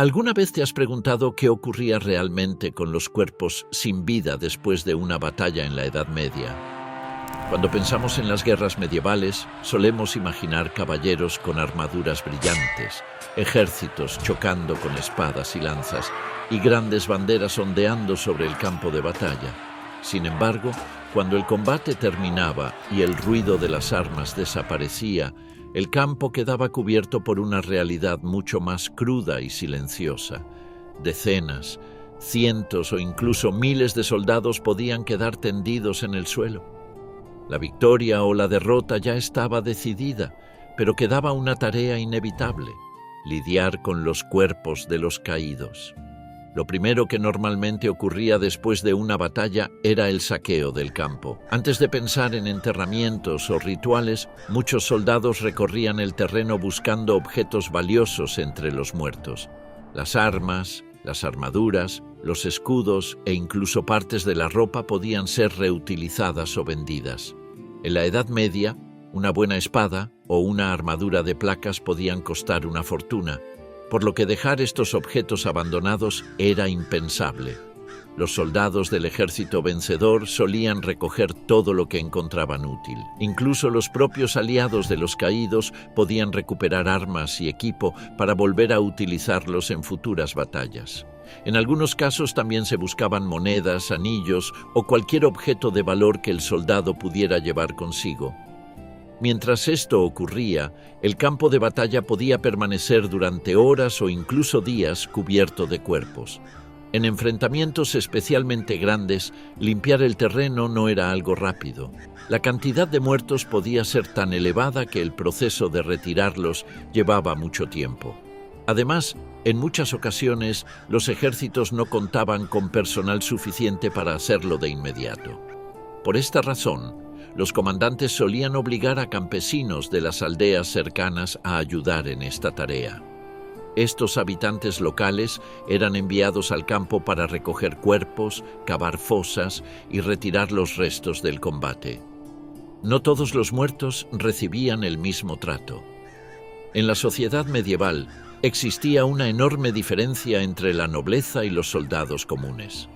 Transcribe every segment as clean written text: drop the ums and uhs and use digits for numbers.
¿Alguna vez te has preguntado qué ocurría realmente con los cuerpos sin vida después de una batalla en la Edad Media? Cuando pensamos en las guerras medievales, solemos imaginar caballeros con armaduras brillantes, ejércitos chocando con espadas y lanzas, y grandes banderas ondeando sobre el campo de batalla. Sin embargo, cuando el combate terminaba y el ruido de las armas desaparecía, el campo quedaba cubierto por una realidad mucho más cruda y silenciosa. Decenas, cientos o incluso miles de soldados podían quedar tendidos en el suelo. La victoria o la derrota ya estaba decidida, pero quedaba una tarea inevitable: lidiar con los cuerpos de los caídos. Lo primero que normalmente ocurría después de una batalla era el saqueo del campo. Antes de pensar en enterramientos o rituales, muchos soldados recorrían el terreno buscando objetos valiosos entre los muertos. Las armas, las armaduras, los escudos e incluso partes de la ropa podían ser reutilizadas o vendidas. En la Edad Media, una buena espada o una armadura de placas podían costar una fortuna, por lo que dejar estos objetos abandonados era impensable. Los soldados del ejército vencedor solían recoger todo lo que encontraban útil. Incluso los propios aliados de los caídos podían recuperar armas y equipo para volver a utilizarlos en futuras batallas. En algunos casos también se buscaban monedas, anillos o cualquier objeto de valor que el soldado pudiera llevar consigo. Mientras esto ocurría, el campo de batalla podía permanecer durante horas o incluso días cubierto de cuerpos. En enfrentamientos especialmente grandes, limpiar el terreno no era algo rápido. La cantidad de muertos podía ser tan elevada que el proceso de retirarlos llevaba mucho tiempo. Además, en muchas ocasiones, los ejércitos no contaban con personal suficiente para hacerlo de inmediato. Por esta razón, los comandantes solían obligar a campesinos de las aldeas cercanas a ayudar en esta tarea. Estos habitantes locales eran enviados al campo para recoger cuerpos, cavar fosas y retirar los restos del combate. No todos los muertos recibían el mismo trato. En la sociedad medieval existía una enorme diferencia entre la nobleza y los soldados comunes.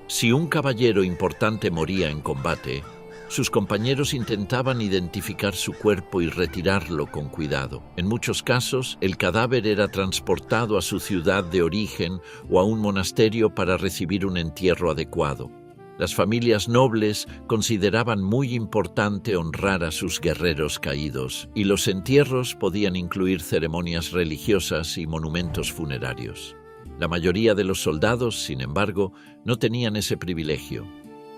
Si un caballero importante moría en combate, sus compañeros intentaban identificar su cuerpo y retirarlo con cuidado. En muchos casos, el cadáver era transportado a su ciudad de origen o a un monasterio para recibir un entierro adecuado. Las familias nobles consideraban muy importante honrar a sus guerreros caídos, y los entierros podían incluir ceremonias religiosas y monumentos funerarios. La mayoría de los soldados, sin embargo, no tenían ese privilegio.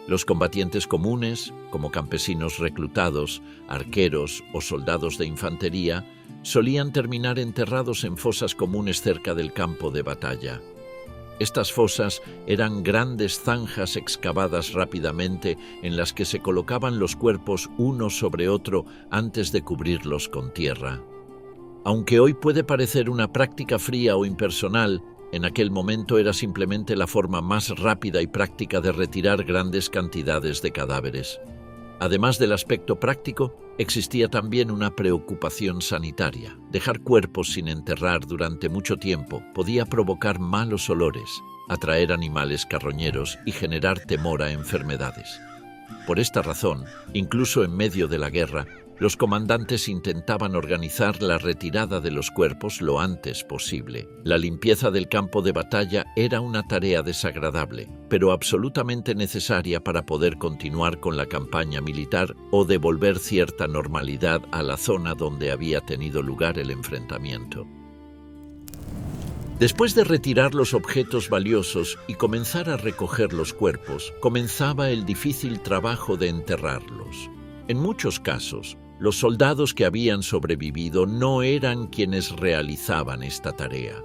Los combatientes comunes, como campesinos reclutados, arqueros o soldados de infantería, solían terminar enterrados en fosas comunes cerca del campo de batalla. Estas fosas eran grandes zanjas excavadas rápidamente en las que se colocaban los cuerpos uno sobre otro antes de cubrirlos con tierra. Aunque hoy puede parecer una práctica fría o impersonal, en aquel momento era simplemente la forma más rápida y práctica de retirar grandes cantidades de cadáveres. Además del aspecto práctico, existía también una preocupación sanitaria. Dejar cuerpos sin enterrar durante mucho tiempo podía provocar malos olores, atraer animales carroñeros y generar temor a enfermedades. Por esta razón, incluso en medio de la guerra, los comandantes intentaban organizar la retirada de los cuerpos lo antes posible. La limpieza del campo de batalla era una tarea desagradable, pero absolutamente necesaria para poder continuar con la campaña militar o devolver cierta normalidad a la zona donde había tenido lugar el enfrentamiento. Después de retirar los objetos valiosos y comenzar a recoger los cuerpos, comenzaba el difícil trabajo de enterrarlos. En muchos casos, los soldados que habían sobrevivido no eran quienes realizaban esta tarea.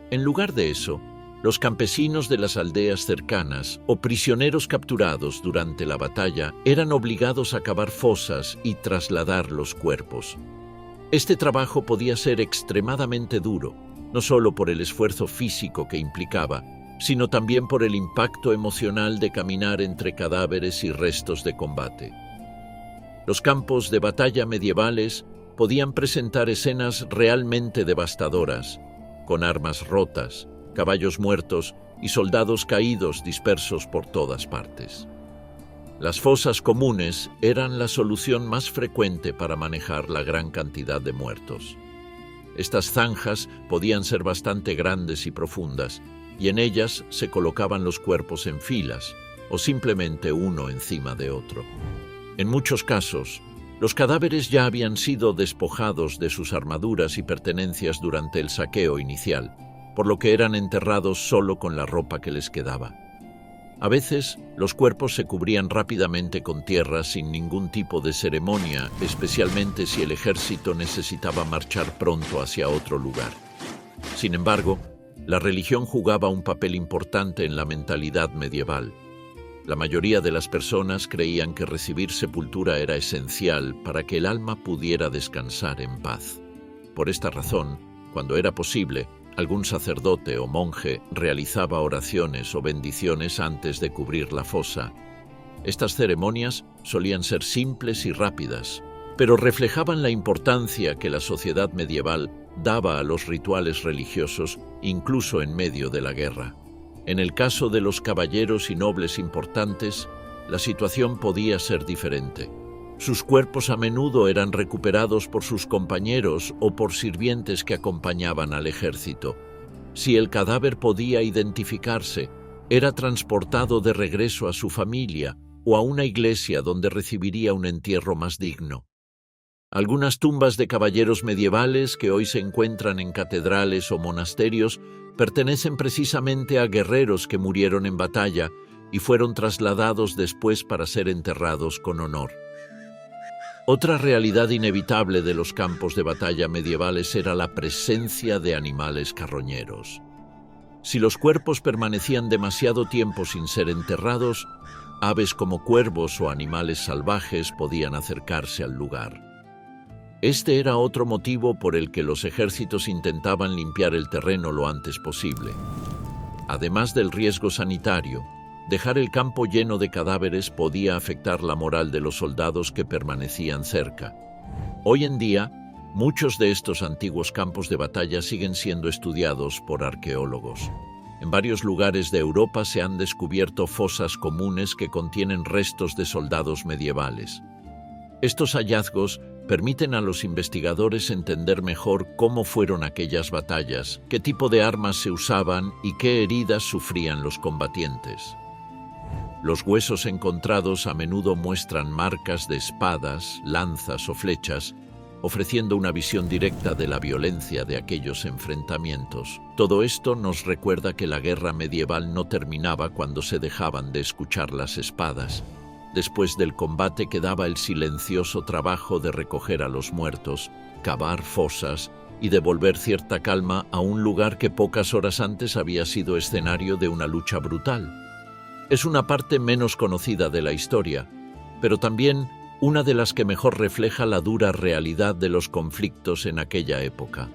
En lugar de eso, los campesinos de las aldeas cercanas o prisioneros capturados durante la batalla eran obligados a cavar fosas y trasladar los cuerpos. Este trabajo podía ser extremadamente duro, no solo por el esfuerzo físico que implicaba, sino también por el impacto emocional de caminar entre cadáveres y restos de combate. Los campos de batalla medievales podían presentar escenas realmente devastadoras. con armas rotas, caballos muertos y soldados caídos dispersos por todas partes. Las fosas comunes eran la solución más frecuente para manejar la gran cantidad de muertos. Estas zanjas podían ser bastante grandes y profundas, y en ellas se colocaban los cuerpos en filas, o simplemente uno encima de otro. En muchos casos, los cadáveres ya habían sido despojados de sus armaduras y pertenencias durante el saqueo inicial, por lo que eran enterrados solo con la ropa que les quedaba. A veces, los cuerpos se cubrían rápidamente con tierra sin ningún tipo de ceremonia, especialmente si el ejército necesitaba marchar pronto hacia otro lugar. Sin embargo, la religión jugaba un papel importante en la mentalidad medieval. La mayoría de las personas creían que recibir sepultura era esencial para que el alma pudiera descansar en paz. Por esta razón, cuando era posible, algún sacerdote o monje realizaba oraciones o bendiciones antes de cubrir la fosa. Estas ceremonias solían ser simples y rápidas, pero reflejaban la importancia que la sociedad medieval daba a los rituales religiosos, incluso en medio de la guerra. En el caso de los caballeros y nobles importantes, la situación podía ser diferente. Sus cuerpos a menudo eran recuperados por sus compañeros o por sirvientes que acompañaban al ejército. Si el cadáver podía identificarse, era transportado de regreso a su familia o a una iglesia donde recibiría un entierro más digno. Algunas tumbas de caballeros medievales que hoy se encuentran en catedrales o monasterios pertenecen precisamente a guerreros que murieron en batalla y fueron trasladados después para ser enterrados con honor. Otra realidad inevitable de los campos de batalla medievales era la presencia de animales carroñeros. Si los cuerpos permanecían demasiado tiempo sin ser enterrados, aves como cuervos o animales salvajes podían acercarse al lugar. Este era otro motivo por el que los ejércitos intentaban limpiar el terreno lo antes posible. Además del riesgo sanitario, dejar el campo lleno de cadáveres podía afectar la moral de los soldados que permanecían cerca. Hoy en día, muchos de estos antiguos campos de batalla siguen siendo estudiados por arqueólogos. En varios lugares de Europa se han descubierto fosas comunes que contienen restos de soldados medievales. Estos hallazgos permiten a los investigadores entender mejor cómo fueron aquellas batallas, qué tipo de armas se usaban y qué heridas sufrían los combatientes. Los huesos encontrados a menudo muestran marcas de espadas, lanzas o flechas, ofreciendo una visión directa de la violencia de aquellos enfrentamientos. Todo esto nos recuerda que la guerra medieval no terminaba cuando se dejaban de escuchar las espadas. Después del combate quedaba el silencioso trabajo de recoger a los muertos, cavar fosas y devolver cierta calma a un lugar que pocas horas antes había sido escenario de una lucha brutal. Es una parte menos conocida de la historia, pero también una de las que mejor refleja la dura realidad de los conflictos en aquella época.